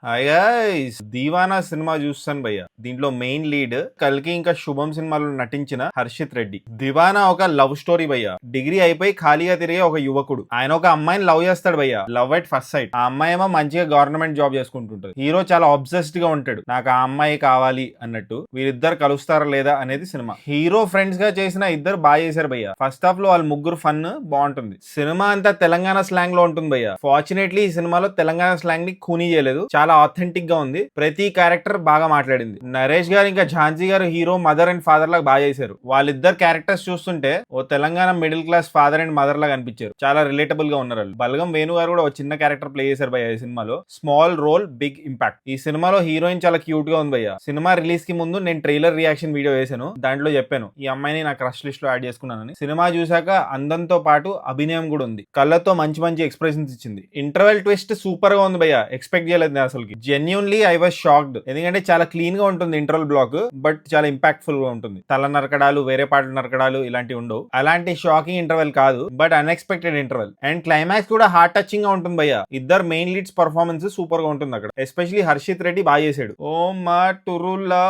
Hi guys, Deewana cinema చూస్తాను భయ్య. దీంట్లో మెయిన్ లీడ్ కల్కి ఇంకా శుభం సినిమాలో నటించిన హర్షిత్ రెడ్డి. దివానా ఒక లవ్ స్టోరీ భయ్య. డిగ్రీ అయిపోయి ఖాళీగా తిరిగే ఒక యువకుడు. ఆయన ఒక అమ్మాయిని లవ్ చేస్తాడు భయ్య. Love at first sight. ఆ అమ్మాయి ఏమో మంచిగా గవర్నమెంట్ జాబ్ చేసుకుంటుంటది. హీరో చాలా ఆబ్సెస్డ్ గా ఉంటాడు, నాకు ఆ అమ్మాయి కావాలి అన్నట్టు. వీరిద్దరు కలుస్తారా లేదా అనేది సినిమా. హీరో ఫ్రెండ్స్ గా చేసిన ఇద్దరు బాగా చేశారు భయ్య. ఫస్ట్ హాఫ్ లో వాళ్ళ ముగ్గురు ఫన్ బాగుంటుంది. సినిమా అంతా తెలంగాణ స్లాంగ్ లో ఉంటుంది భయ్య. ఫార్చునేట్లీ ఈ సినిమాలో తెలంగాణ స్లాంగ్ ని ఖూనీ చేయలేదు, చాలా ఆథెంటిక్ గా ఉంది. ప్రతి క్యారెక్టర్ బాగా మాట్లాడింది. నరేష్ గారు ఇంకా ఝాన్సీ గారు హీరో మదర్ అండ్ ఫాదర్ లాగా బాగా చేశారు. వాళ్ళిద్దరు క్యారెక్టర్స్ చూస్తుంటే ఓ Telangana middle class father and mother లాగా అనిపించారు. చాలా రిలేటబుల్ గా ఉన్నారు వాళ్ళు. బలగం వేణు గారు కూడా ఒక చిన్న క్యారెక్టర్ ప్లే చేశారు భయ్య ఈ సినిమాలో. Small role big impact. ఈ సినిమాలో హీరోయిన్ చాలా క్యూట్ గా ఉంది భయ్య. సినిమా రిలీజ్ కి ముందు నేను ట్రైలర్ రియాక్షన్ వీడియో వేసాను. దాంట్లో చెప్పాను ఈ అమ్మాయిని నా క్రష్ లిస్ట్ లో యాడ్ చేసుకున్నానని. సినిమా చూసాక అందంతో పాటు అభినయం కూడా ఉంది. కళ్ళతో మంచి మంచి ఎక్స్ప్రెషన్స్ ఇచ్చింది. ఇంటర్వెల్ ట్విస్ట్ సూపర్ గా ఉంది భయ్య. ఎక్స్పెక్ట్ చేయలేదు అసలు. Genuinely I was shocked. ఎందుకంటే చాలా క్లీన్ గా ఉంటుంది ఇంటర్వల్ బ్లాక్, బట్ చాలా ఇంపాక్ట్ఫుల్ గా ఉంటుంది. తల నరకడాలు, వేరే పాటలు నరకడాలు ఇలాంటివి ఉండవు. అలాంటి షాకింగ్ ఇంటర్వెల్ కాదు, but unexpected interval. And climax కూడా హార్ట్ టచింగ్ గా ఉంటుంది భయ్య. ఇద్దరు మెయిన్ లీడ్స్ పర్ఫార్మెన్స్ సూపర్ గా ఉంటుంది అక్కడ. ఎస్పెషలీ హర్షిత్ రెడ్డి బాగా చేశాడు. ఓ మా టురులా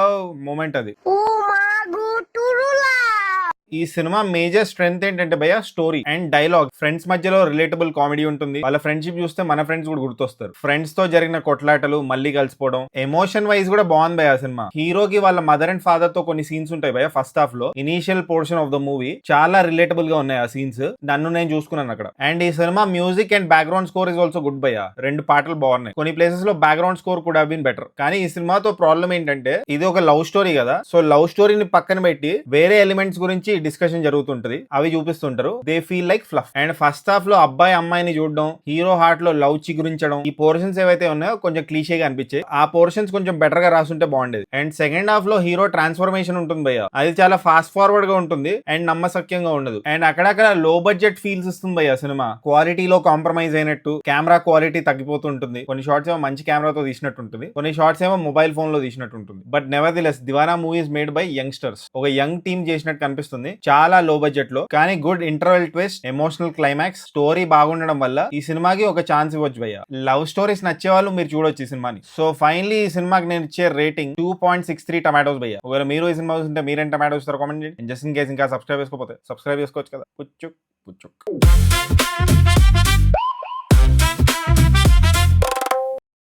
మూమెంట్ అది. ఈ సినిమా మేజర్ స్ట్రెంగ్త్ ఏంటంటే భయ్య స్టోరీ అండ్ డైలాగ్. ఫ్రెండ్స్ మధ్యలో రిలేటబుల్ కామెడీ ఉంటుంది. వాళ్ళ ఫ్రెండ్షిప్ చూస్తే మన ఫ్రెండ్స్ కూడా గుర్తొస్తారు. ఫ్రెండ్స్ తో జరిగిన కొట్లాటలు, మళ్ళీ కలిసిపోవడం. ఎమోషన్ వైజ్ కూడా బాగుంది భయ్య సినిమా. హీరోకి వాళ్ళ మదర్ అండ్ ఫాదర్ తో కొన్ని సీన్స్ ఉంటాయి భయ్య ఫస్ట్ హాఫ్ లో. Initial portion of the movie చాలా రిలేటబుల్ గా ఉన్నాయి ఆ సీన్స్. నన్ను నేను చూసుకున్నాను అక్కడ. అండ్ ఈ cinema music and background score is also good భయ్య. రెండు పాటలు బాగున్నాయి. కొన్ని ప్లేసెస్ లో బ్యాక్గ్రౌండ్ స్కోర్ కూడా బీన్ బెటర్. కానీ ఈ సినిమాతో ప్రాబ్లం ఏంటంటే ఇది ఒక లవ్ స్టోరీ కదా. సో లవ్ స్టోరీని పక్కన పెట్టి వేరే ఎలిమెంట్స్ గురించి డిస్కషన్ జరుగుతుంటది. అవి చూపిస్తుంటారు. They feel like fluff. And first half లో అబ్బాయి అమ్మాయిని చూడడం, హీరో హార్ట్ లో లవ్ చిగురించడం, ఈ పోర్షన్స్ ఏవైతే ఉన్నాయో కొంచెం క్లీషేగా అనిపించాయి. ఆ పోర్షన్స్ కొంచెం బెటర్ గా రాసుంటే బాగుండేది. అండ్ సెకండ్ హాఫ్ లో హీరో ట్రాన్స్ఫర్మేషన్ ఉంటుంది భయ్య. అది చాలా ఫాస్ట్ ఫార్వర్డ్ గా ఉంటుంది అండ్ నమ్మశక్యంగా ఉండదు. అండ్ అక్కడక్కడ లో బడ్జెట్ ఫీల్స్ ఇస్తుంది భయ్య సినిమా. క్వాలిటీలో కాంప్రమైజ్ అయినట్టు, కెమెరా క్వాలిటీ తగ్గిపోతుంటుంది. కొన్ని షార్ట్స్ ఏమో మంచి కెమెరాతో తీసినట్టు ఉంటుంది, కొన్ని షార్ట్స్ ఏమో మొబైల్ ఫోన్ లో తీసినట్టు ఉంటుంది. But nevertheless Deewana movie is made by youngsters. ఒక యంగ్ టీమ్ చేసినట్టు కనిపిస్తుంది. చాలా లో బడ్జెట్ లో, కానీ good interval twist, emotional climax, story బాగుండడం వల్ల ఈ సినిమాకి ఒక ఛాన్స్ ఇవ్వచ్చు భయ్య. లవ్ స్టోరీస్ నచ్చే వాళ్ళు మీరు చూడొచ్చు ఈ సినిమాని. సో ఫైనలీ ఈ సినిమాకి నేను ఇచ్చే రేటింగ్ 2.63 టమాటోస్ భయ్య. ఒకవేళ మీరు ఈ సినిమా చూస్తుంటే మీరేం టమాటోస్ ఇస్తారో కామెంట్ చేయండి. జస్ట్ ఇన్ కేస్ ఇంకా సబ్స్క్రైబ్ చేసుకోకపోతే సబ్స్క్రైబ్ చేసుకోవచ్చు కదా. పుచ్చు పుచ్చు.